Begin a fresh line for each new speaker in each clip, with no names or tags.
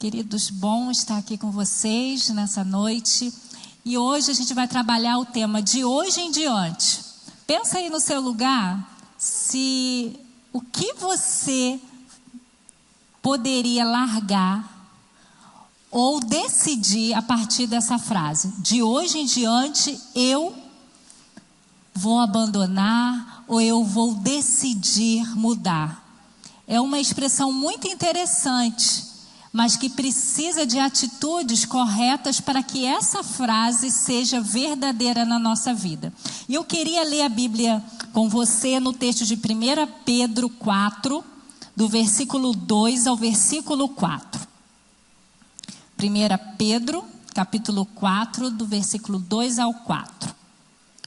queridos, bom estar aqui com vocês nessa noite. E hoje a gente vai trabalhar o tema de hoje em diante. Pensa aí no seu lugar, o que você poderia largar ou decidir a partir dessa frase. De hoje em diante eu vou abandonar ou eu vou decidir mudar. É uma expressão muito interessante, mas que precisa de atitudes corretas para que essa frase seja verdadeira na nossa vida. E eu queria ler a Bíblia com você no texto de 1 Pedro 4, do versículo 2 ao versículo 4. 1 Pedro, capítulo 4, do versículo 2 ao 4.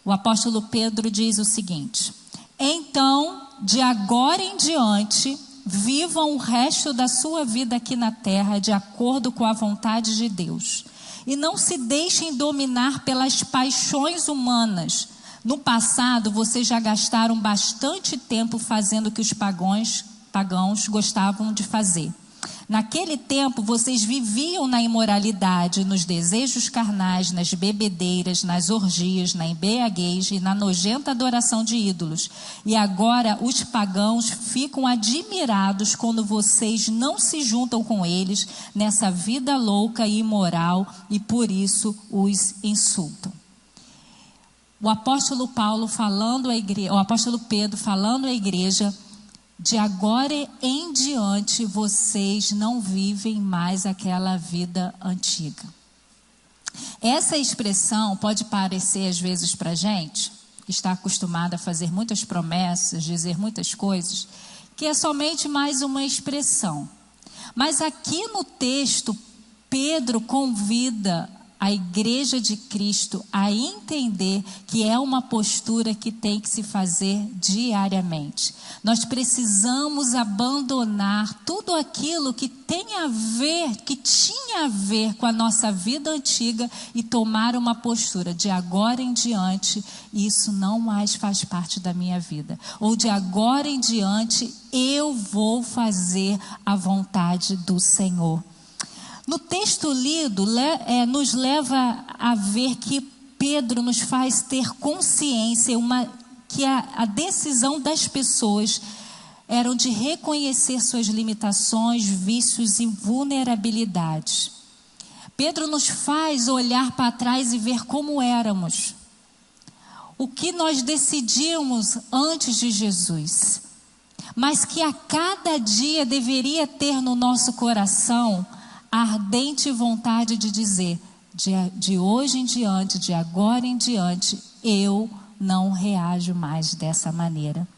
O apóstolo Pedro diz o seguinte: então, de agora em diante, vivam o resto da sua vida aqui na terra de acordo com a vontade de Deus. E não se deixem dominar pelas paixões humanas. No passado, vocês já gastaram bastante tempo fazendo o que os pagãos gostavam de fazer. Naquele tempo, vocês viviam na imoralidade, nos desejos carnais, nas bebedeiras, nas orgias, na embriaguez e na nojenta adoração de ídolos. E agora os pagãos ficam admirados quando vocês não se juntam com eles nessa vida louca e imoral e por isso os insultam. O apóstolo Pedro falando à igreja: de agora em diante, vocês não vivem mais aquela vida antiga. Essa expressão pode parecer, às vezes, para a gente, que está acostumada a fazer muitas promessas, dizer muitas coisas, que é somente mais uma expressão. Mas aqui no texto, Pedro convida a igreja de Cristo a entender que é uma postura que tem que se fazer diariamente. Nós precisamos abandonar tudo aquilo que tinha a ver com a nossa vida antiga e tomar uma postura de agora em diante, isso não mais faz parte da minha vida. Ou de agora em diante, eu vou fazer a vontade do Senhor. No texto lido, nos leva a ver que Pedro nos faz ter consciência que a decisão das pessoas era de reconhecer suas limitações, vícios e vulnerabilidades. Pedro nos faz olhar para trás e ver como éramos. O que nós decidimos antes de Jesus. Mas que a cada dia deveria ter no nosso coração a ardente vontade de dizer: de hoje em diante, de agora em diante, eu não reajo mais dessa maneira.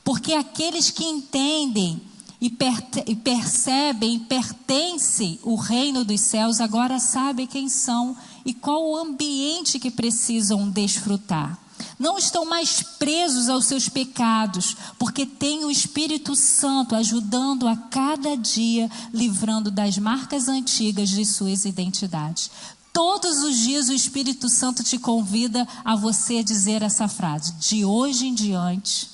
Porque aqueles que entendem e percebem, pertencem ao reino dos céus, agora sabem quem são e qual o ambiente que precisam desfrutar. Não estão mais presos aos seus pecados, porque tem o Espírito Santo ajudando a cada dia, livrando das marcas antigas de suas identidades. Todos os dias o Espírito Santo te convida a você dizer essa frase: de hoje em diante.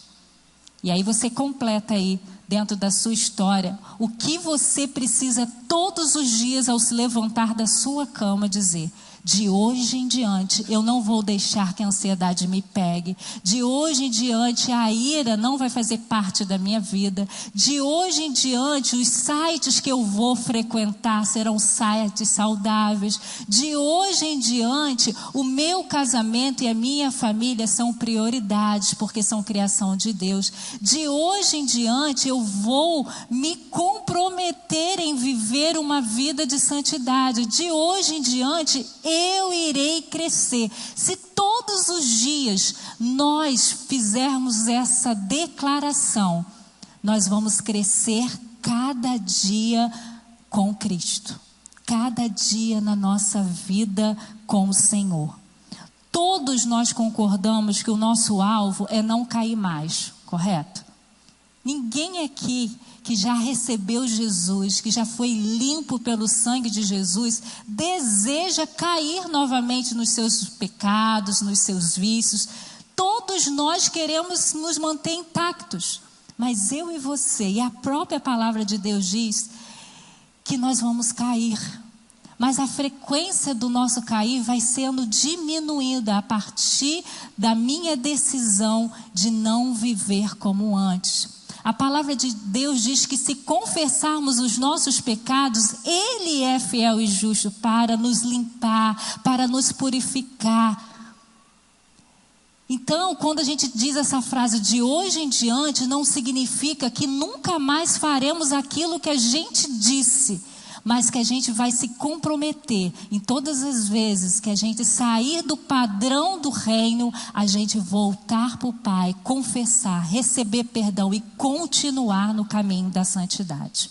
E aí você completa aí, dentro da sua história, o que você precisa todos os dias ao se levantar da sua cama dizer: de hoje em diante, eu não vou deixar que a ansiedade me pegue. De hoje em diante, a ira não vai fazer parte da minha vida. De hoje em diante, os sites que eu vou frequentar serão sites saudáveis. De hoje em diante, o meu casamento e a minha família são prioridades, porque são criação de Deus. De hoje em diante, eu vou me comprometer em viver uma vida de santidade. De hoje em diante, eu irei crescer. Se todos os dias nós fizermos essa declaração, nós vamos crescer cada dia com Cristo. Cada dia na nossa vida com o Senhor. Todos nós concordamos que o nosso alvo é não cair mais, correto? Ninguém aqui que já recebeu Jesus, que já foi limpo pelo sangue de Jesus, deseja cair novamente nos seus pecados, nos seus vícios. Todos nós queremos nos manter intactos. Mas eu e você, e a própria palavra de Deus diz que nós vamos cair. Mas a frequência do nosso cair vai sendo diminuída a partir da minha decisão de não viver como antes. A palavra de Deus diz que se confessarmos os nossos pecados, Ele é fiel e justo para nos limpar, para nos purificar. Então, quando a gente diz essa frase de hoje em diante, não significa que nunca mais faremos aquilo que a gente disse, mas que a gente vai se comprometer em todas as vezes que a gente sair do padrão do reino, a gente voltar para o Pai, confessar, receber perdão e continuar no caminho da santidade.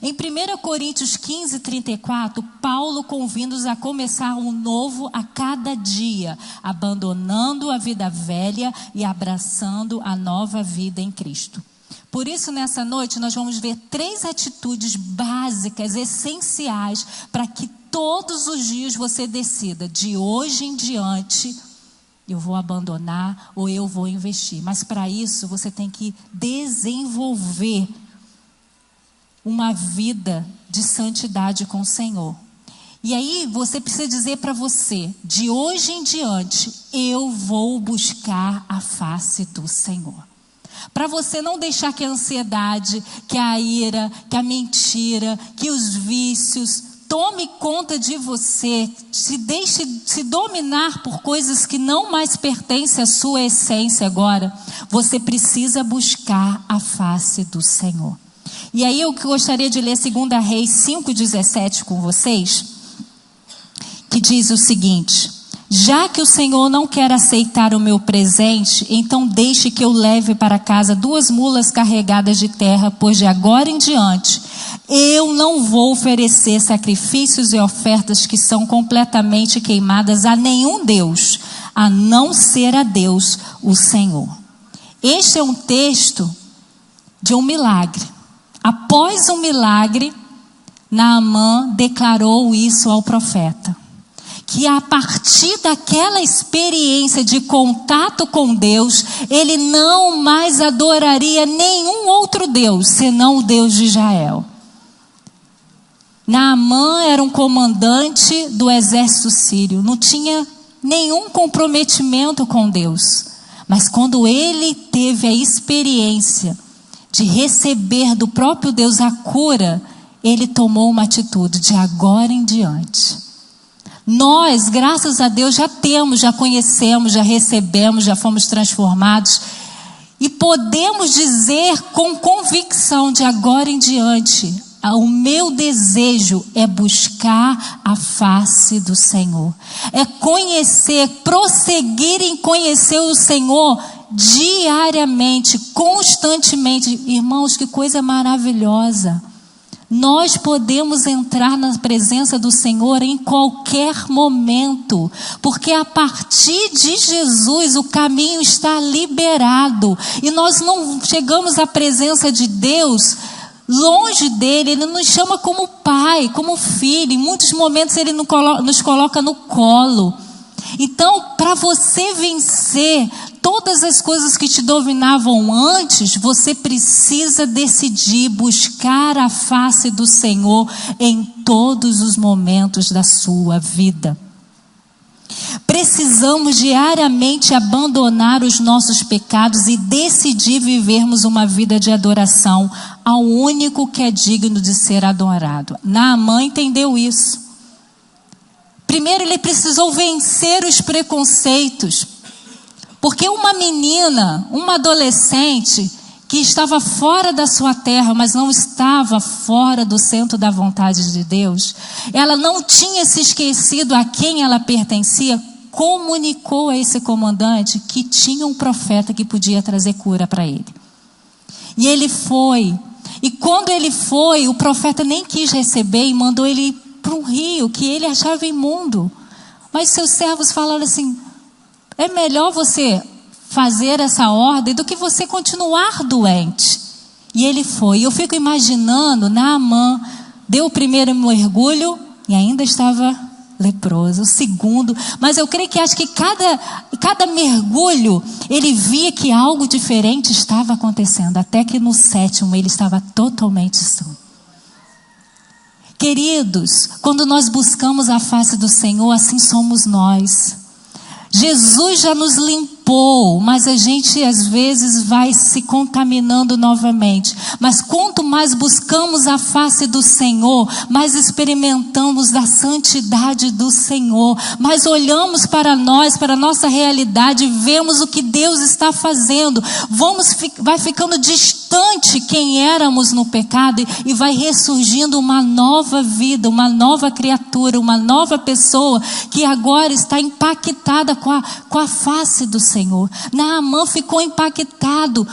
Em 1 Coríntios 15, 34, Paulo convida-nos a começar um novo a cada dia, abandonando a vida velha e abraçando a nova vida em Cristo. Por isso, nessa noite, nós vamos ver 3 atitudes básicas, essenciais, para que todos os dias você decida, de hoje em diante, eu vou abandonar ou eu vou investir. Mas para isso, você tem que desenvolver uma vida de santidade com o Senhor. E aí, você precisa dizer para você, de hoje em diante, eu vou buscar a face do Senhor. Para você não deixar que a ansiedade, que a ira, que a mentira, que os vícios tome conta de você, se deixe se dominar por coisas que não mais pertencem à sua essência agora. Você precisa buscar a face do Senhor. E aí eu gostaria de ler 2 Reis 5,17 com vocês, que diz o seguinte: já que o Senhor não quer aceitar o meu presente, então deixe que eu leve para casa 2 mulas carregadas de terra, pois de agora em diante eu não vou oferecer sacrifícios e ofertas que são completamente queimadas a nenhum Deus, a não ser a Deus, o Senhor. Este é um texto de um milagre. Após um milagre, Naamã declarou isso ao profeta, que a partir daquela experiência de contato com Deus, ele não mais adoraria nenhum outro Deus, senão o Deus de Israel. Naamã era um comandante do exército sírio, não tinha nenhum comprometimento com Deus. Mas quando ele teve a experiência de receber do próprio Deus a cura, ele tomou uma atitude de agora em diante. Nós, graças a Deus, já temos, já conhecemos, já recebemos, já fomos transformados. E podemos dizer com convicção de agora em diante, o meu desejo é buscar a face do Senhor. É conhecer, prosseguir em conhecer o Senhor diariamente, constantemente. Irmãos, que coisa maravilhosa. Nós podemos entrar na presença do Senhor em qualquer momento, porque a partir de Jesus o caminho está liberado, e nós não chegamos à presença de Deus longe dele. Ele nos chama como pai, como filho. Em muitos momentos ele nos coloca no colo. Então, para você vencer todas as coisas que te dominavam antes, você precisa decidir buscar a face do Senhor em todos os momentos da sua vida. Precisamos diariamente abandonar os nossos pecados e decidir vivermos uma vida de adoração ao único que é digno de ser adorado. Naamã entendeu isso. Primeiro, ele precisou vencer os preconceitos. Porque uma menina, uma adolescente que estava fora da sua terra, mas não estava fora do centro da vontade de Deus, ela não tinha se esquecido a quem ela pertencia, comunicou a esse comandante que tinha um profeta que podia trazer cura para ele. E ele foi. E quando ele foi, o profeta nem quis receber e mandou ele para um rio que ele achava imundo. Mas seus servos falaram assim: é melhor você fazer essa ordem do que você continuar doente. E ele foi. Eu fico imaginando, Naamã deu o primeiro mergulho e ainda estava leproso. O segundo, mas eu creio que acho que cada mergulho ele via que algo diferente estava acontecendo, até que no 7º ele estava totalmente são. Queridos, quando nós buscamos a face do Senhor, assim somos nós. Jesus já nos limpou, mas a gente às vezes vai se contaminando novamente. Mas quanto mais buscamos a face do Senhor, mais experimentamos da santidade do Senhor, mais olhamos para nós, para a nossa realidade, vemos o que Deus está fazendo. Vai ficando distante quem éramos no pecado e vai ressurgindo uma nova vida, uma nova criatura, uma nova pessoa que agora está impactada com a face do Senhor. Naamã ficou impactado.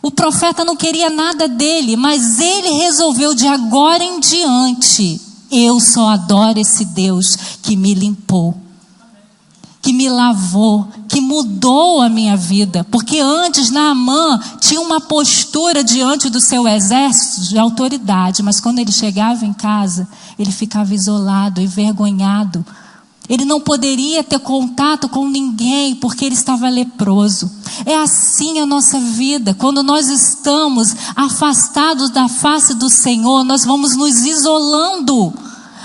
O profeta não queria nada dele, mas ele resolveu de agora em diante, eu só adoro esse Deus que me limpou, que me lavou, que mudou a minha vida. Porque antes Naamã tinha uma postura diante do seu exército de autoridade, mas quando ele chegava em casa, ele ficava isolado, envergonhado. Ele não poderia ter contato com ninguém porque ele estava leproso. É assim a nossa vida. Quando nós estamos afastados da face do Senhor, nós vamos nos isolando.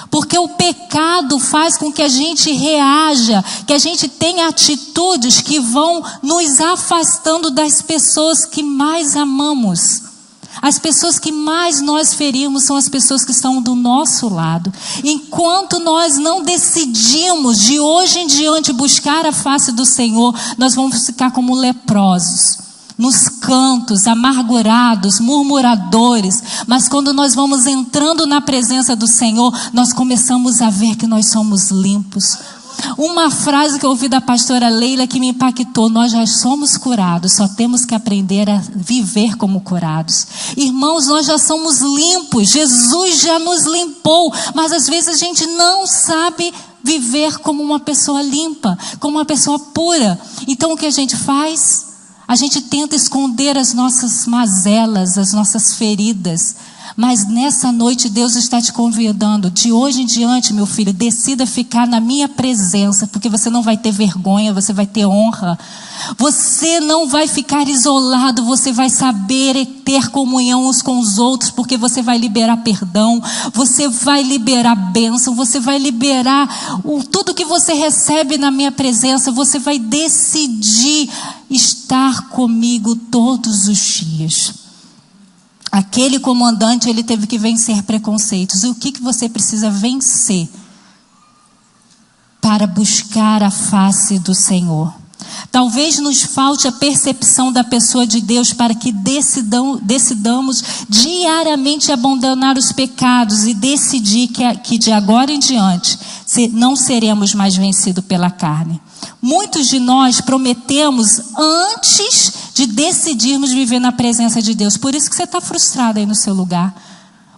Porque o pecado faz com que a gente reaja, que a gente tenha atitudes que vão nos afastando das pessoas que mais amamos. As pessoas que mais nós ferimos são as pessoas que estão do nosso lado. Enquanto nós não decidimos de hoje em diante buscar a face do Senhor, nós vamos ficar como leprosos, nos cantos, amargurados, murmuradores. Mas quando nós vamos entrando na presença do Senhor, nós começamos a ver que nós somos limpos. Uma frase que eu ouvi da pastora Leila que me impactou: nós já somos curados, só temos que aprender a viver como curados. Irmãos, nós já somos limpos, Jesus já nos limpou, mas às vezes a gente não sabe viver como uma pessoa limpa, como uma pessoa pura. Então o que a gente faz? A gente tenta esconder as nossas mazelas, as nossas feridas. Mas nessa noite Deus está te convidando, de hoje em diante, meu filho, decida ficar na minha presença, porque você não vai ter vergonha, você vai ter honra. Você não vai ficar isolado, você vai saber ter comunhão uns com os outros, porque você vai liberar perdão, você vai liberar bênção, você vai liberar tudo que você recebe na minha presença. Você vai decidir estar comigo todos os dias. Aquele comandante, ele teve que vencer preconceitos. E o que você precisa vencer para buscar a face do Senhor? Talvez nos falte a percepção da pessoa de Deus para que decidamos diariamente abandonar os pecados e decidir que de agora em diante não seremos mais vencidos pela carne. Muitos de nós prometemos antes de decidirmos viver na presença de Deus. Por isso que você está frustrado aí no seu lugar.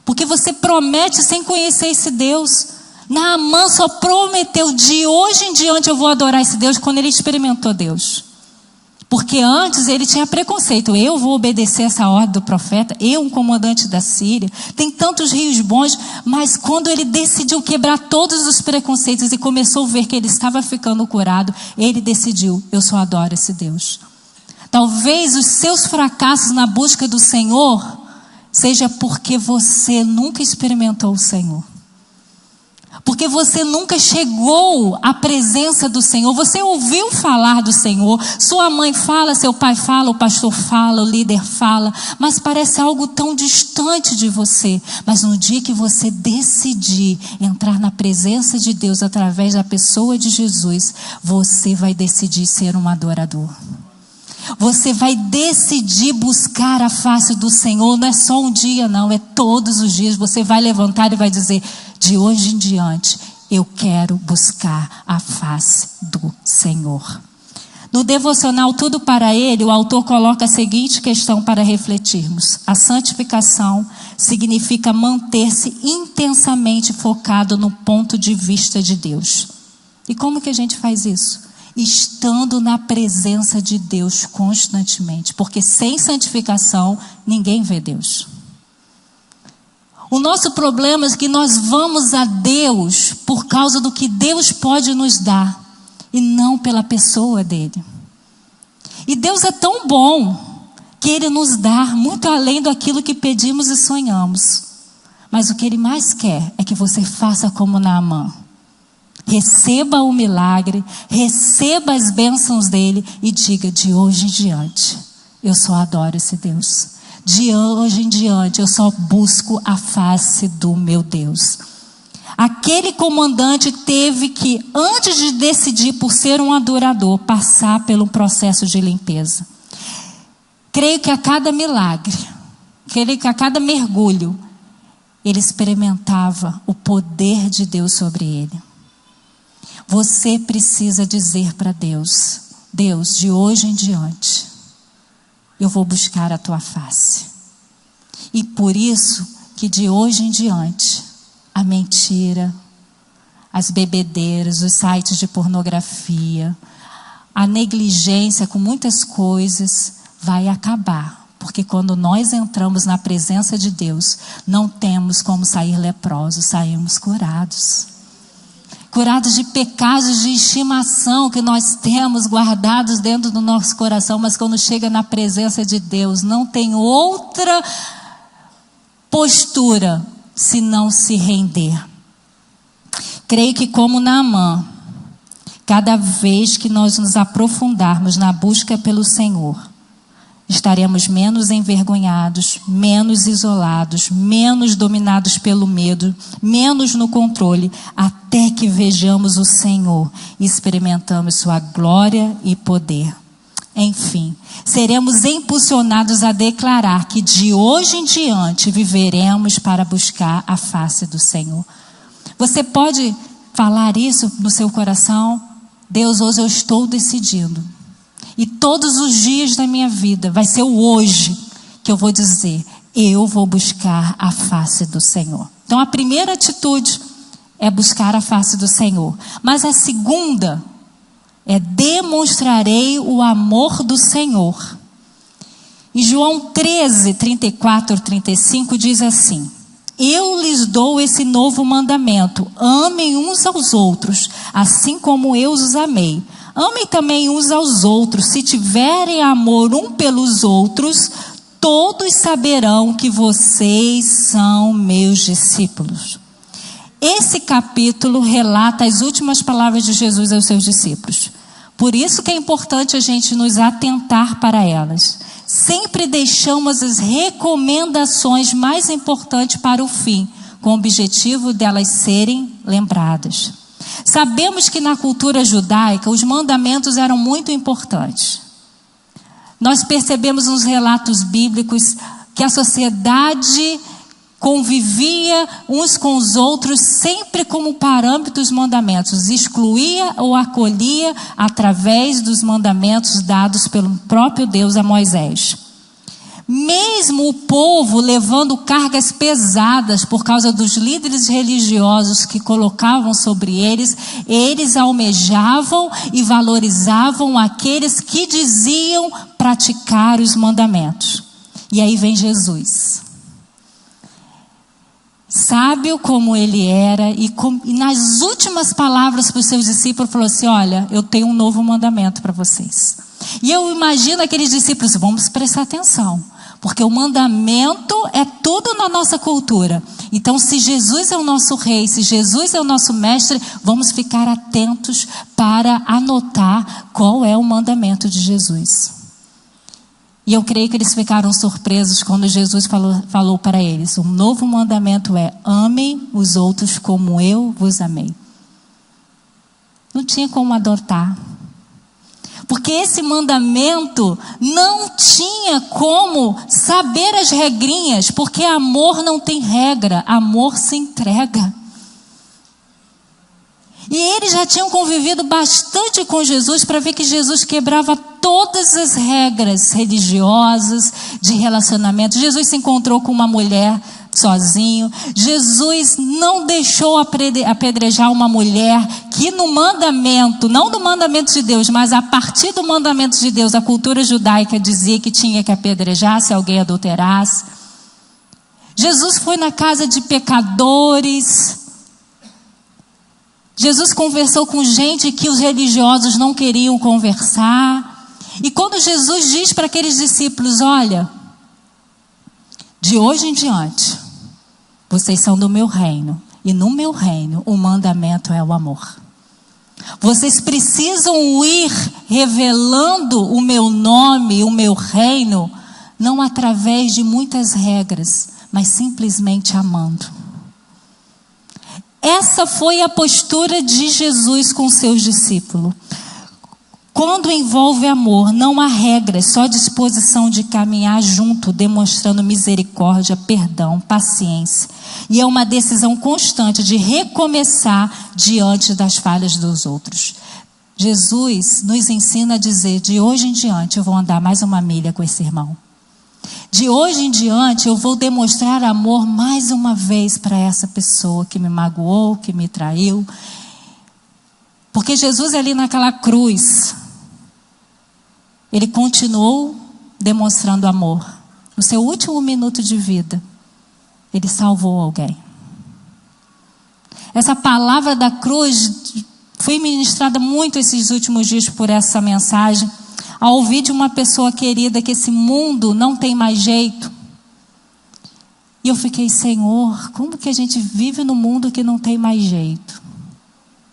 Porque você promete sem conhecer esse Deus. Naamã só prometeu: de hoje em diante eu vou adorar esse Deus, quando ele experimentou Deus. Porque antes ele tinha preconceito: eu vou obedecer essa ordem do profeta, eu, um comandante da Síria, tem tantos rios bons. Mas quando ele decidiu quebrar todos os preconceitos e começou a ver que ele estava ficando curado, ele decidiu: eu só adoro esse Deus. Talvez os seus fracassos na busca do Senhor seja porque você nunca experimentou o Senhor. Porque você nunca chegou à presença do Senhor. Você ouviu falar do Senhor. Sua mãe fala, seu pai fala, o pastor fala, o líder fala. Mas parece algo tão distante de você. Mas no dia que você decidir entrar na presença de Deus através da pessoa de Jesus, você vai decidir ser um adorador. Você vai decidir buscar a face do Senhor. Não é só um dia, não. É todos os dias. Você vai levantar e vai dizer: de hoje em diante, eu quero buscar a face do Senhor. No devocional Tudo para Ele, o autor coloca a seguinte questão para refletirmos: a santificação significa manter-se intensamente focado no ponto de vista de Deus. E como que a gente faz isso? Estando na presença de Deus constantemente. Porque sem santificação, ninguém vê Deus. O nosso problema é que nós vamos a Deus por causa do que Deus pode nos dar, e não pela pessoa dele. E Deus é tão bom que Ele nos dá muito além daquilo que pedimos e sonhamos. Mas o que Ele mais quer é que você faça como Naamã. Receba o milagre, receba as bênçãos dele e diga: de hoje em diante, eu só adoro esse Deus. De hoje em diante, eu só busco a face do meu Deus. Aquele comandante teve que, antes de decidir por ser um adorador, passar pelo processo de limpeza. Creio que a cada milagre, creio que a cada mergulho, ele experimentava o poder de Deus sobre ele. Você precisa dizer para Deus: Deus, de hoje em diante, eu vou buscar a tua face. E por isso que de hoje em diante, a mentira, as bebedeiras, os sites de pornografia, a negligência com muitas coisas vai acabar. Porque quando nós entramos na presença de Deus, não temos como sair leprosos, saímos curados. Curados de pecados de estimação que nós temos guardados dentro do nosso coração, mas quando chega na presença de Deus, não tem outra postura senão se render. Creio que como Naamã, cada vez que nós nos aprofundarmos na busca pelo Senhor, estaremos menos envergonhados, menos isolados, menos dominados pelo medo, menos no controle, até que vejamos o Senhor e experimentamos sua glória e poder. Enfim, seremos impulsionados a declarar que de hoje em diante viveremos para buscar a face do Senhor. Você pode falar isso no seu coração? Deus, hoje eu estou decidindo. E todos os dias da minha vida vai ser o hoje que eu vou dizer: eu vou buscar a face do Senhor. Então a primeira atitude é buscar a face do Senhor. Mas a segunda é: demonstrarei o amor do Senhor. Em João 13, 34, 35 diz assim: eu lhes dou esse novo mandamento: amem uns aos outros, assim como eu os amei. Amem também uns aos outros. Se tiverem amor um pelos outros, todos saberão que vocês são meus discípulos. Esse capítulo relata as últimas palavras de Jesus aos seus discípulos. Por isso que é importante a gente nos atentar para elas. Sempre deixamos as recomendações mais importantes para o fim, com o objetivo delas serem lembradas. Sabemos que na cultura judaica os mandamentos eram muito importantes. Nós percebemos nos relatos bíblicos que a sociedade convivia uns com os outros sempre como parâmetro dos mandamentos, excluía ou acolhia através dos mandamentos dados pelo próprio Deus a Moisés. Mesmo o povo levando cargas pesadas por causa dos líderes religiosos que colocavam sobre eles, eles almejavam e valorizavam aqueles que diziam praticar os mandamentos. E aí vem Jesus. Sábio como ele era, e nas últimas palavras para os seus discípulos, falou assim: olha, eu tenho um novo mandamento para vocês. E eu imagino aqueles discípulos: vamos prestar atenção, porque o mandamento é tudo na nossa cultura. Então, se Jesus é o nosso rei, se Jesus é o nosso mestre, vamos ficar atentos para anotar qual é o mandamento de Jesus. E eu creio que eles ficaram surpresos quando Jesus falou para eles: o novo mandamento é: amem os outros como eu vos amei. Não tinha como adotar. Porque esse mandamento não tinha como saber as regrinhas, porque amor não tem regra, amor se entrega. E eles já tinham convivido bastante com Jesus para ver que Jesus quebrava todas as regras religiosas de relacionamento. Jesus se encontrou com uma mulher sozinho. Jesus não deixou apedrejar uma mulher que no mandamento, não no mandamento de Deus, mas a partir do mandamento de Deus, a cultura judaica dizia que tinha que apedrejar se alguém adulterasse. Jesus foi na casa de pecadores. Jesus conversou com gente que os religiosos não queriam conversar. E quando Jesus diz para aqueles discípulos: olha, de hoje em diante, Vocês são do meu reino. E no meu reino, o mandamento é o amor. Vocês precisam ir revelando o meu nome, o meu reino, não através de muitas regras, mas simplesmente amando. Essa foi a postura de Jesus com seus discípulos. Quando envolve amor, não há regras, só disposição de caminhar junto, demonstrando misericórdia, perdão, paciência. E é uma decisão constante de recomeçar diante das falhas dos outros. Jesus nos ensina a dizer, de hoje em diante eu vou andar mais uma milha com esse irmão. De hoje em diante eu vou demonstrar amor mais uma vez para essa pessoa que me magoou, que me traiu. Porque Jesus ali naquela cruz, ele continuou demonstrando amor. No seu último minuto de vida, ele salvou alguém. Essa palavra da cruz foi ministrada muito esses últimos dias por essa mensagem, ao ouvir de uma pessoa querida que esse mundo não tem mais jeito. E eu fiquei, Senhor, como que a gente vive num mundo que não tem mais jeito?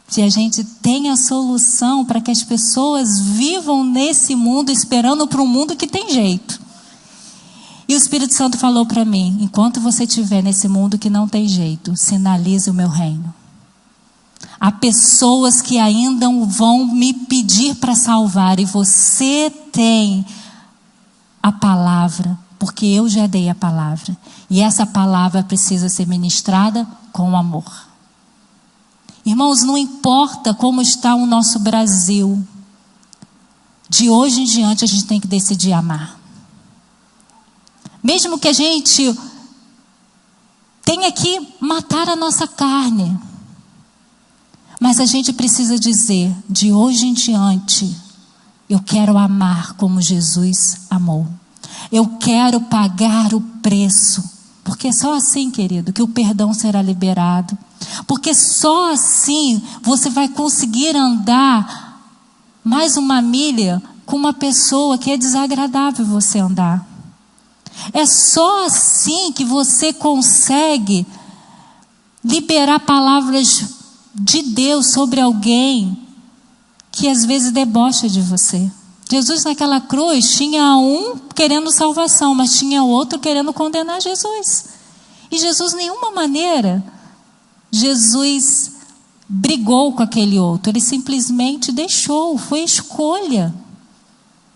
Se a gente tem a solução para que as pessoas vivam nesse mundo esperando para um mundo que tem jeito. E o Espírito Santo falou para mim, enquanto você estiver nesse mundo que não tem jeito, sinalize o meu reino. Há pessoas que ainda vão me pedir para salvar, e você tem a palavra, porque eu já dei a palavra. E essa palavra precisa ser ministrada com amor. Irmãos, não importa como está o nosso Brasil, de hoje em diante a gente tem que decidir amar. Mesmo que a gente tenha que matar a nossa carne, mas a gente precisa dizer, de hoje em diante, eu quero amar como Jesus amou. Eu quero pagar o preço. Porque é só assim, querido, que o perdão será liberado. Porque só assim você vai conseguir andar mais uma milha com uma pessoa que é desagradável você andar. É só assim que você consegue liberar palavras de Deus sobre alguém que às vezes debocha de você. Jesus naquela cruz tinha um querendo salvação, mas tinha outro querendo condenar Jesus. E Jesus, de nenhuma maneira, Jesus brigou com aquele outro. Ele simplesmente deixou, foi escolha.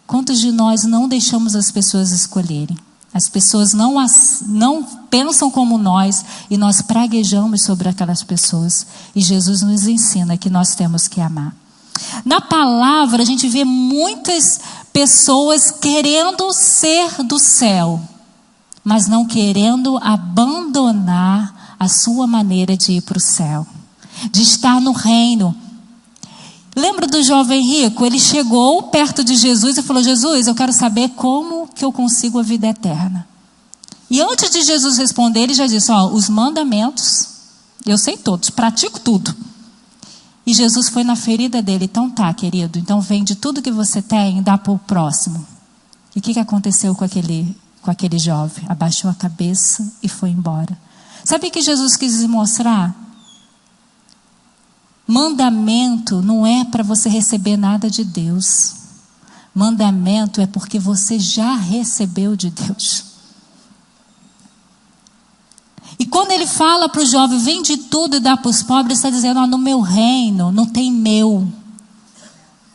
Quantos de nós não deixamos as pessoas escolherem? As pessoas não pensam como nós e nós praguejamos sobre aquelas pessoas. E Jesus nos ensina que nós temos que amar. Na palavra a gente vê muitas pessoas querendo ser do céu, mas não querendo abandonar a sua maneira de ir para o céu, de estar no reino. Lembra do jovem rico? Ele chegou perto de Jesus e falou, Jesus, eu quero saber como que eu consigo a vida eterna. E antes de Jesus responder, ele já disse, os mandamentos, eu sei todos, pratico tudo. E Jesus foi na ferida dele, então tá, querido, então vende tudo que você tem e dá para o próximo. E o que aconteceu com aquele jovem? Abaixou a cabeça e foi embora. Sabe o que Jesus quis mostrar? Mandamento não é para você receber nada de Deus. Mandamento é porque você já recebeu de Deus. E quando ele fala para o jovem, vende tudo e dá para os pobres, está dizendo, no meu reino não tem meu,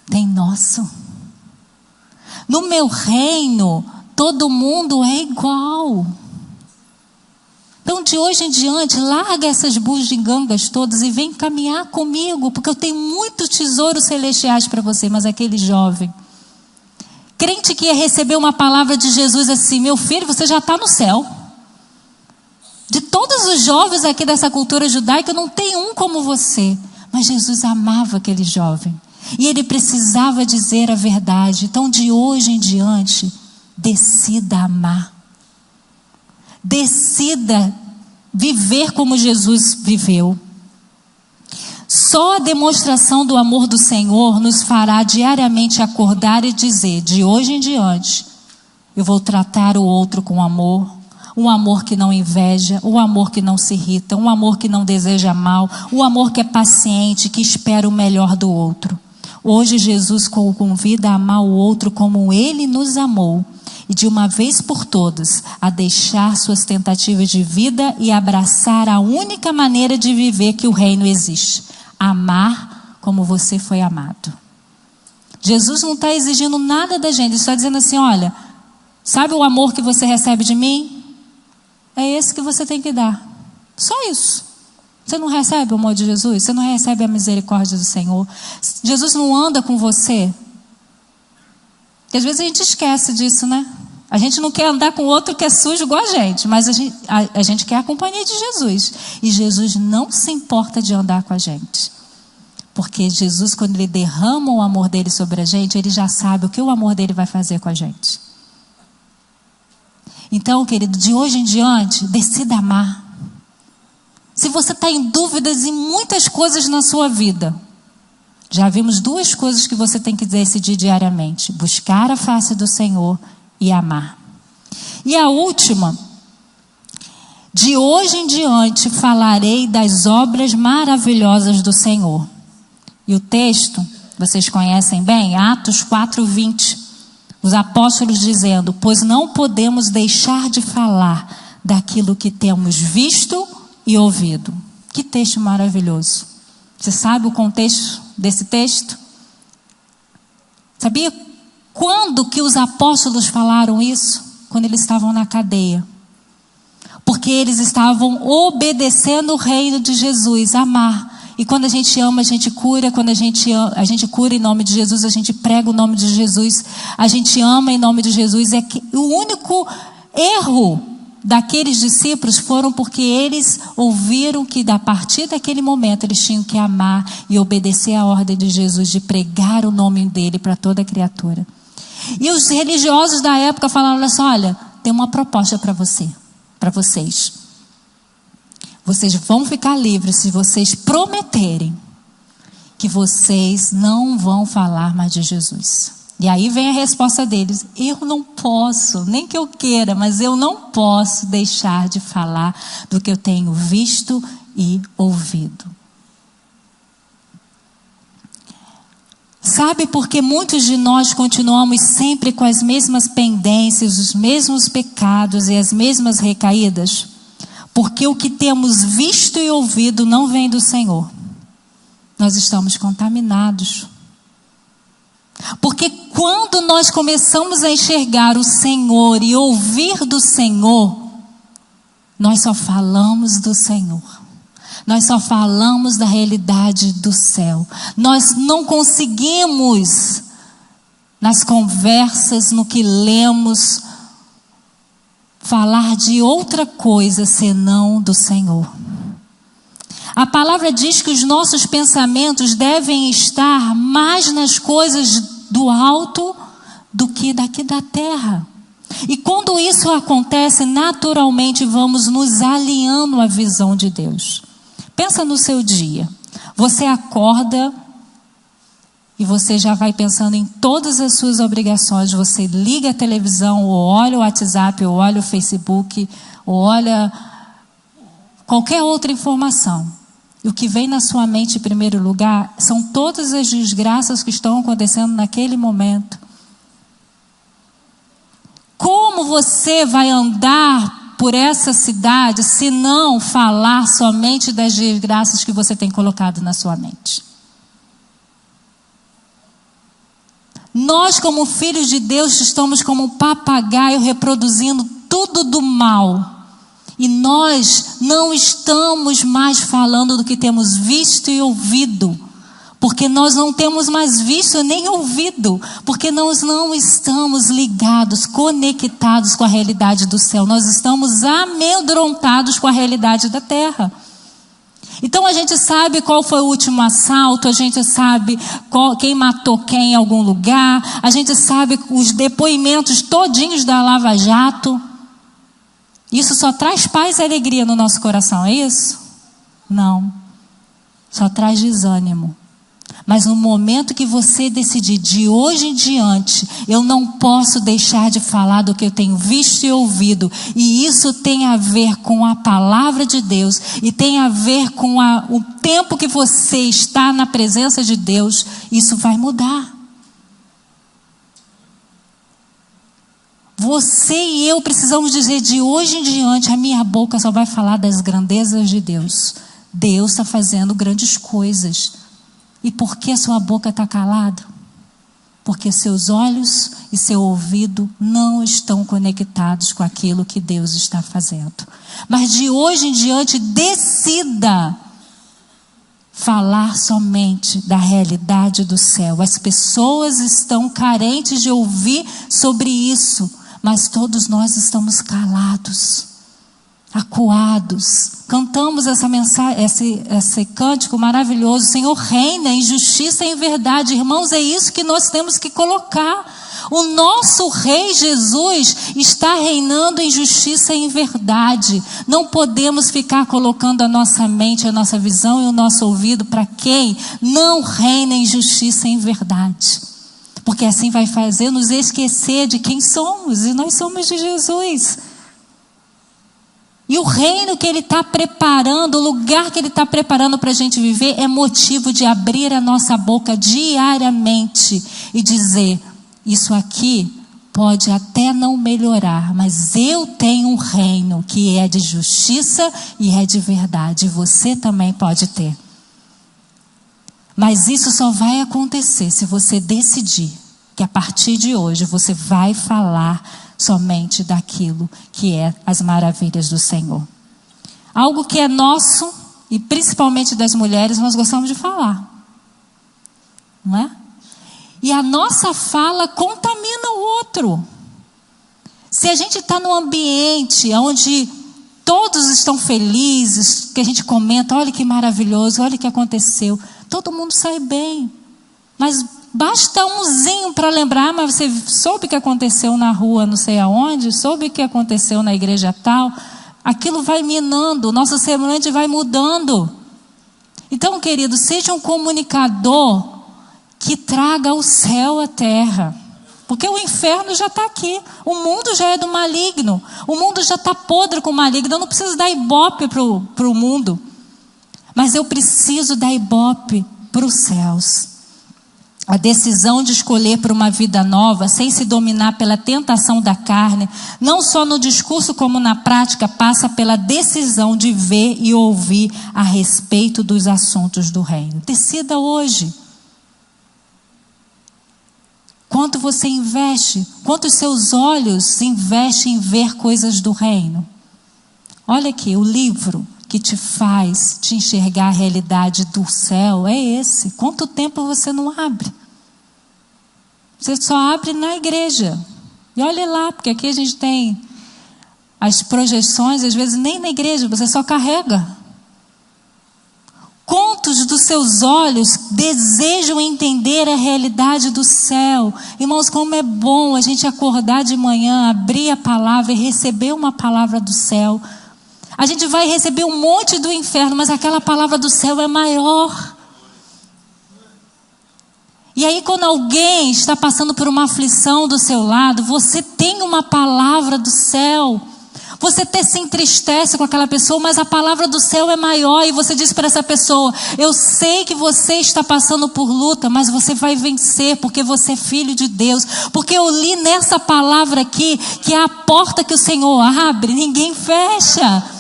tem nosso. No meu reino, todo mundo é igual. Então, de hoje em diante, larga essas bugigangas todas e vem caminhar comigo, porque eu tenho muitos tesouros celestiais para você. Mas aquele jovem, crente que ia receber uma palavra de Jesus assim, meu filho, você já está no céu. De todos os jovens aqui dessa cultura judaica, não tem um como você. Mas Jesus amava aquele jovem. E ele precisava dizer a verdade. Então, de hoje em diante, decida amar. Decida viver como Jesus viveu. Só a demonstração do amor do Senhor nos fará diariamente acordar e dizer, de hoje em diante, eu vou tratar o outro com amor. Um amor que não inveja, um amor que não se irrita, um amor que não deseja mal, um amor que é paciente, que espera o melhor do outro. Hoje Jesus convida a amar o outro como Ele nos amou e de uma vez por todas a deixar suas tentativas de vida e abraçar a única maneira de viver que o reino existe: amar como você foi amado. Jesus não está exigindo nada da gente, Ele está dizendo assim: olha, sabe o amor que você recebe de mim? É esse que você tem que dar. Só isso. Você não recebe o amor de Jesus? Você não recebe a misericórdia do Senhor? Jesus não anda com você? Porque às vezes a gente esquece disso, né? A gente não quer andar com outro que é sujo igual a gente, mas a gente quer a companhia de Jesus. E Jesus não se importa de andar com a gente. Porque Jesus, quando Ele derrama o amor dele sobre a gente, Ele já sabe o que o amor dele vai fazer com a gente. Então, querido, de hoje em diante, decida amar. Se você está em dúvidas em muitas coisas na sua vida, já vimos 2 coisas que você tem que decidir diariamente: buscar a face do Senhor e amar. E a última: de hoje em diante falarei das obras maravilhosas do Senhor. E o texto, vocês conhecem bem, Atos 4:20. Os apóstolos dizendo: pois não podemos deixar de falar daquilo que temos visto e ouvido. Que texto maravilhoso. Você sabe o contexto desse texto? Sabia quando que os apóstolos falaram isso? Quando eles estavam na cadeia. Porque eles estavam obedecendo o reino de Jesus, amar. E quando a gente ama, a gente cura. Quando a gente cura em nome de Jesus, a gente prega o nome de Jesus. A gente ama em nome de Jesus. É que o único erro daqueles discípulos foram porque eles ouviram que a partir daquele momento eles tinham que amar e obedecer a ordem de Jesus de pregar o nome dele para toda criatura. E os religiosos da época falaram assim: olha, tem uma proposta para vocês. Vocês vão ficar livres se vocês prometerem que vocês não vão falar mais de Jesus. E aí vem a resposta deles: eu não posso, nem que eu queira, mas eu não posso deixar de falar do que eu tenho visto e ouvido. Sabe por que muitos de nós continuamos sempre com as mesmas pendências, os mesmos pecados e as mesmas recaídas? Porque o que temos visto e ouvido não vem do Senhor. Nós estamos contaminados. Porque quando nós começamos a enxergar o Senhor e ouvir do Senhor, nós só falamos do Senhor. Nós só falamos da realidade do céu. Nós não conseguimos, nas conversas, no que lemos, falar de outra coisa senão do Senhor. A palavra diz que os nossos pensamentos devem estar mais nas coisas do alto do que daqui da terra. E quando isso acontece, naturalmente vamos nos alinhando à visão de Deus. Pensa no seu dia. Você acorda e você já vai pensando em todas as suas obrigações. Você liga a televisão, ou olha o WhatsApp, ou olha o Facebook, ou olha qualquer outra informação. E o que vem na sua mente em primeiro lugar são todas as desgraças que estão acontecendo naquele momento. Como você vai andar por essa cidade se não falar somente das desgraças que você tem colocado na sua mente? Nós, como filhos de Deus, estamos como um papagaio reproduzindo tudo do mal. E nós não estamos mais falando do que temos visto e ouvido. Porque nós não temos mais visto nem ouvido. Porque nós não estamos ligados, conectados com a realidade do céu. Nós estamos amedrontados com a realidade da terra. Então a gente sabe qual foi o último assalto, a gente sabe quem matou quem em algum lugar, a gente sabe os depoimentos todinhos da Lava Jato. Isso só traz paz e alegria no nosso coração, é isso? Não. Só traz desânimo. Mas no momento que você decidir, de hoje em diante, eu não posso deixar de falar do que eu tenho visto e ouvido. E isso tem a ver com a palavra de Deus. E tem a ver com o tempo que você está na presença de Deus. Isso vai mudar. Você e eu precisamos dizer, de hoje em diante, a minha boca só vai falar das grandezas de Deus. Deus está fazendo grandes coisas. E por que sua boca está calada? Porque seus olhos e seu ouvido não estão conectados com aquilo que Deus está fazendo. Mas de hoje em diante, decida falar somente da realidade do céu. As pessoas estão carentes de ouvir sobre isso, mas todos nós estamos calados, acuados. Cantamos essa mensagem, esse cântico maravilhoso: Senhor reina em justiça e em verdade. Irmãos, é isso que nós temos que colocar. O nosso Rei Jesus está reinando em justiça e em verdade. Não podemos ficar colocando a nossa mente, a nossa visão e o nosso ouvido para quem não reina em justiça e em verdade. Porque assim vai fazer nos esquecer de quem somos, e nós somos de Jesus. E o reino que Ele está preparando, o lugar que Ele está preparando para a gente viver, é motivo de abrir a nossa boca diariamente e dizer: isso aqui pode até não melhorar, mas eu tenho um reino que é de justiça e é de verdade. Você também pode ter. Mas isso só vai acontecer se você decidir que a partir de hoje você vai falar somente daquilo que é as maravilhas do Senhor. Algo que é nosso, e principalmente das mulheres, nós gostamos de falar, não é? E a nossa fala contamina o outro. Se a gente está num ambiente onde todos estão felizes, que a gente comenta: olha que maravilhoso, olha o que aconteceu, todo mundo sai bem. Mas basta umzinho para lembrar: mas você soube o que aconteceu na rua não sei aonde, soube o que aconteceu na igreja tal. Aquilo vai minando, o nosso semblante vai mudando. Então, querido, seja um comunicador que traga o céu à terra. Porque o inferno já está aqui. O mundo já é do maligno. O mundo já está podre com o maligno. Eu não preciso dar ibope para o mundo. Mas eu preciso dar ibope para os céus. A decisão de escolher por uma vida nova, sem se dominar pela tentação da carne, não só no discurso como na prática, passa pela decisão de ver e ouvir a respeito dos assuntos do reino. Decida hoje. Quanto você investe? Quanto os seus olhos investem em ver coisas do reino? Olha aqui, o livro que te faz te enxergar a realidade do céu é esse. Quanto tempo você não abre? Você só abre na igreja. E olha lá, porque aqui a gente tem as projeções, às vezes nem na igreja, você só carrega. Quantos dos seus olhos desejam entender a realidade do céu? Irmãos, como é bom a gente acordar de manhã, abrir a palavra e receber uma palavra do céu. A gente vai receber um monte do inferno, mas aquela palavra do céu é maior. E aí, quando alguém está passando por uma aflição do seu lado, você tem uma palavra do céu. Você até se entristece com aquela pessoa, mas a palavra do céu é maior. E você diz para essa pessoa: eu sei que você está passando por luta, mas você vai vencer, porque você é filho de Deus. Porque eu li nessa palavra aqui, que é a porta que o Senhor abre, ninguém fecha.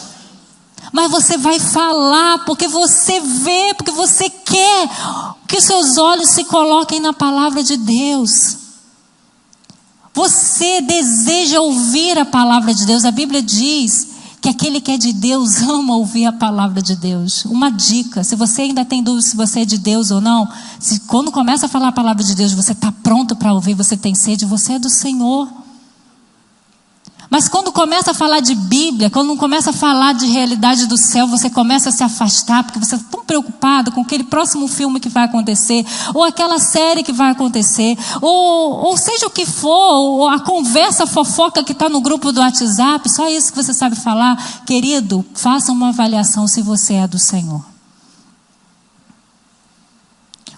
Mas você vai falar, porque você vê, porque você quer que os seus olhos se coloquem na palavra de Deus. Você deseja ouvir a palavra de Deus. A Bíblia diz que aquele que é de Deus ama ouvir a palavra de Deus. Uma dica: se você ainda tem dúvida se você é de Deus ou não, se quando começa a falar a palavra de Deus, você está pronto para ouvir, você tem sede, você é do Senhor. Mas quando começa a falar de Bíblia, quando começa a falar de realidade do céu, você começa a se afastar, porque você está tão preocupado com aquele próximo filme que vai acontecer, ou aquela série que vai acontecer, ou seja o que for, ou a conversa fofoca que está no grupo do WhatsApp, só isso que você sabe falar. Querido, faça uma avaliação se você é do Senhor.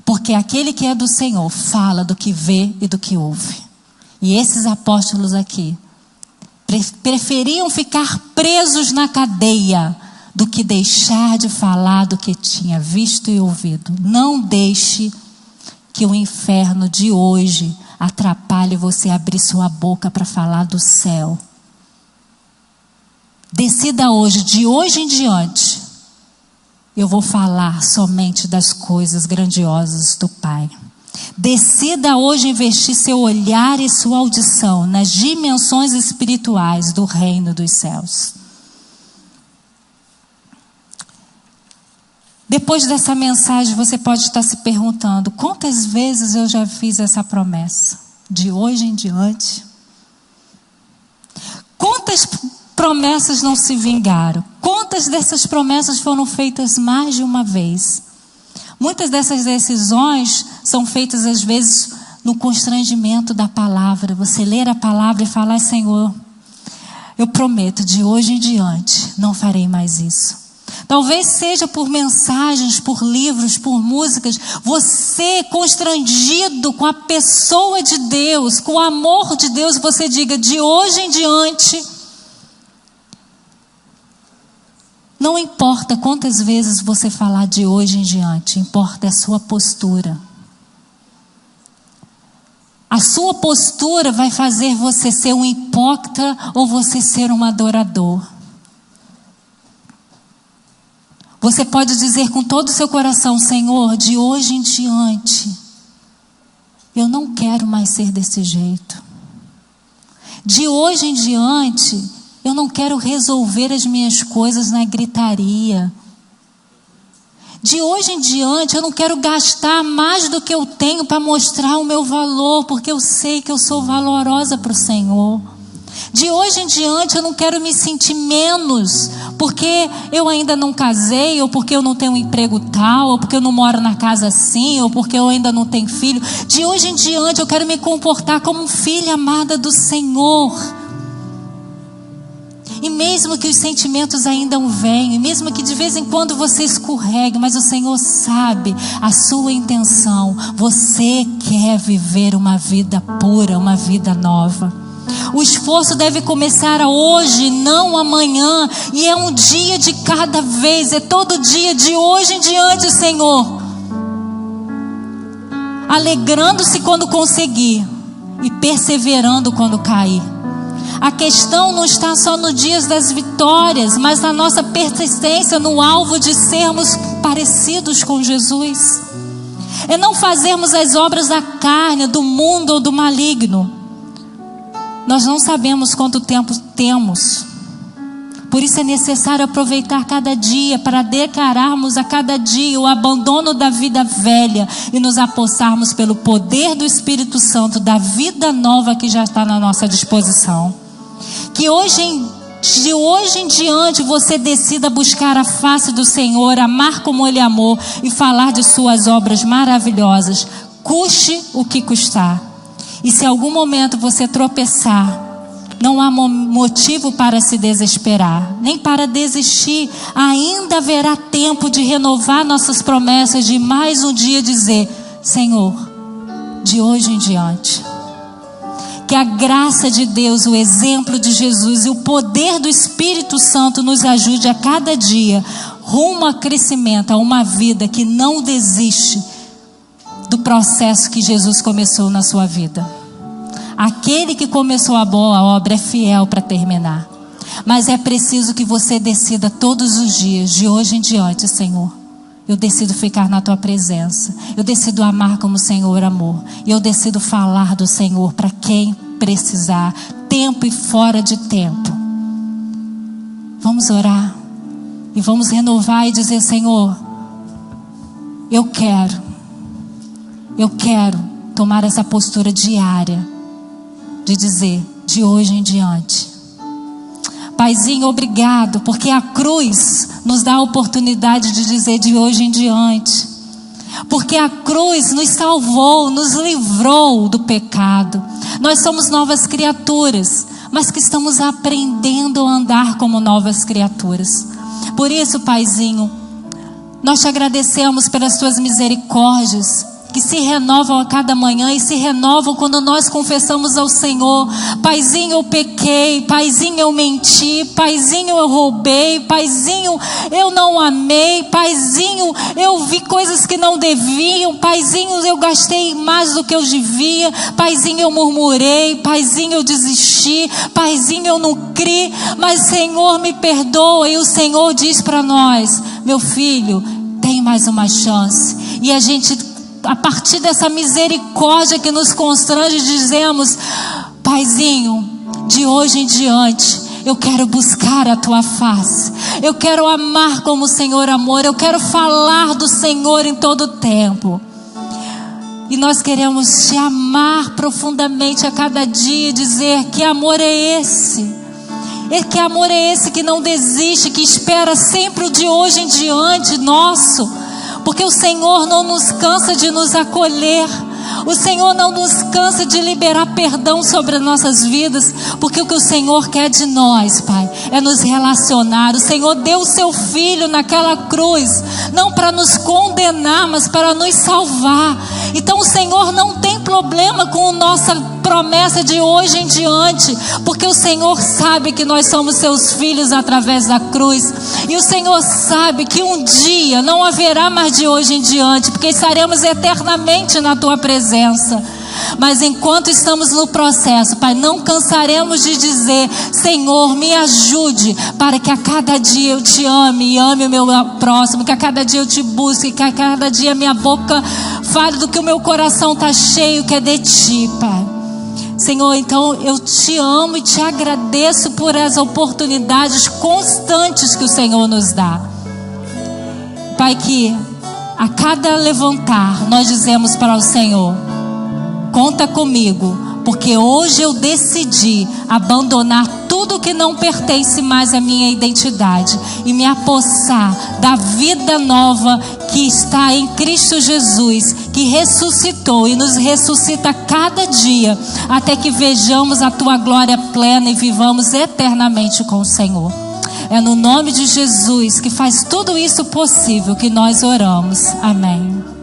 Porque aquele que é do Senhor fala do que vê e do que ouve. E esses apóstolos aqui preferiam ficar presos na cadeia do que deixar de falar do que tinha visto e ouvido. Não deixe que o inferno de hoje atrapalhe você a abrir sua boca para falar do céu. Decida hoje, de hoje em diante, eu vou falar somente das coisas grandiosas do Pai. Decida hoje investir seu olhar e sua audição nas dimensões espirituais do reino dos céus. Depois dessa mensagem, você pode estar se perguntando: quantas vezes eu já fiz essa promessa? De hoje em diante? Quantas promessas não se vingaram? Quantas dessas promessas foram feitas mais de uma vez? Muitas dessas decisões são feitas às vezes no constrangimento da palavra. Você ler a palavra e falar: Senhor, eu prometo, de hoje em diante não farei mais isso. Talvez seja por mensagens, por livros, por músicas, você constrangido com a pessoa de Deus, com o amor de Deus, você diga: de hoje em diante, não importa quantas vezes você falar de hoje em diante, importa a sua postura. A sua postura vai fazer você ser um hipócrita ou você ser um adorador. Você pode dizer com todo o seu coração: Senhor, de hoje em diante, eu não quero mais ser desse jeito. De hoje em diante, eu não quero resolver as minhas coisas na gritaria. De hoje em diante, eu não quero gastar mais do que eu tenho para mostrar o meu valor, porque eu sei que eu sou valorosa para o Senhor. De hoje em diante eu não quero me sentir menos porque eu ainda não casei, ou porque eu não tenho um emprego tal, ou porque eu não moro na casa assim, ou porque eu ainda não tenho filho. De hoje em diante eu quero me comportar como filha amada do Senhor. E mesmo que os sentimentos ainda não venham, e mesmo que de vez em quando você escorregue, mas o Senhor sabe a sua intenção. Você quer viver uma vida pura, uma vida nova. O esforço deve começar hoje, não amanhã. E é um dia de cada vez, é todo dia, de hoje em diante, Senhor. Alegrando-se quando conseguir e perseverando quando cair. A questão não está só nos dias das vitórias, mas na nossa persistência no alvo de sermos parecidos com Jesus. É não fazermos as obras da carne, do mundo ou do maligno. Nós não sabemos quanto tempo temos. Por isso é necessário aproveitar cada dia para declararmos a cada dia o abandono da vida velha e nos apossarmos pelo poder do Espírito Santo da vida nova que já está na nossa disposição. Que de hoje em diante você decida buscar a face do Senhor, amar como Ele amou e falar de suas obras maravilhosas, custe o que custar. E se em algum momento você tropeçar, não há motivo para se desesperar, nem para desistir. Ainda haverá tempo de renovar nossas promessas, de mais um dia dizer: Senhor, de hoje em diante. Que a graça de Deus, o exemplo de Jesus e o poder do Espírito Santo nos ajude a cada dia, rumo a crescimento, a uma vida que não desiste do processo que Jesus começou na sua vida. Aquele que começou a boa obra é fiel para terminar. Mas é preciso que você decida todos os dias, de hoje em diante: Senhor, eu decido ficar na Tua presença. Eu decido amar como o Senhor amou. E eu decido falar do Senhor para quem precisar, tempo e fora de tempo. Vamos orar e vamos renovar e dizer: Senhor, eu quero tomar essa postura diária de dizer: de hoje em diante. Paizinho, obrigado, porque a cruz nos dá a oportunidade de dizer: de hoje em diante. Porque a cruz nos salvou, nos livrou do pecado. Nós somos novas criaturas, mas que estamos aprendendo a andar como novas criaturas. Por isso, Paizinho, nós te agradecemos pelas Tuas misericórdias que se renovam a cada manhã e se renovam quando nós confessamos ao Senhor: Paizinho, eu pequei, Paizinho, eu menti, Paizinho, eu roubei, Paizinho, eu não amei, Paizinho, eu vi coisas que não deviam, Paizinho, eu gastei mais do que eu devia, Paizinho, eu murmurei, Paizinho, eu desisti, Paizinho, eu não criei, mas Senhor, me perdoa. E o Senhor diz para nós: meu filho, tem mais uma chance. E a gente, a partir dessa misericórdia que nos constrange, dizemos: Paizinho, de hoje em diante eu quero buscar a tua face, eu quero amar como o Senhor amou, eu quero falar do Senhor em todo o tempo. E nós queremos te amar profundamente a cada dia e dizer: que amor é esse? Que amor é esse que não desiste, que espera sempre o de hoje em diante nosso? Porque o Senhor não nos cansa de nos acolher. O Senhor não nos cansa de liberar perdão sobre as nossas vidas, porque o que o Senhor quer de nós, Pai, é nos relacionar. O Senhor deu o seu Filho naquela cruz, não para nos condenar, mas para nos salvar. Então o Senhor não tem problema com a nossa promessa de hoje em diante, porque o Senhor sabe que nós somos seus filhos através da cruz, e o Senhor sabe que um dia não haverá mais de hoje em diante, porque estaremos eternamente na tua presença. Mas enquanto estamos no processo, Pai, não cansaremos de dizer: Senhor, me ajude para que a cada dia eu te ame e ame o meu próximo, que a cada dia eu te busque, que a cada dia minha boca fale do que o meu coração está cheio, que é de ti, Pai. Senhor, então eu te amo e te agradeço por as oportunidades constantes que o Senhor nos dá. Pai, que a cada levantar nós dizemos para o Senhor: conta comigo, porque hoje eu decidi abandonar tudo que não pertence mais à minha identidade e me apossar da vida nova que está em Cristo Jesus, que ressuscitou e nos ressuscita cada dia, até que vejamos a tua glória plena e vivamos eternamente com o Senhor. É no nome de Jesus, que faz tudo isso possível, que nós oramos. Amém.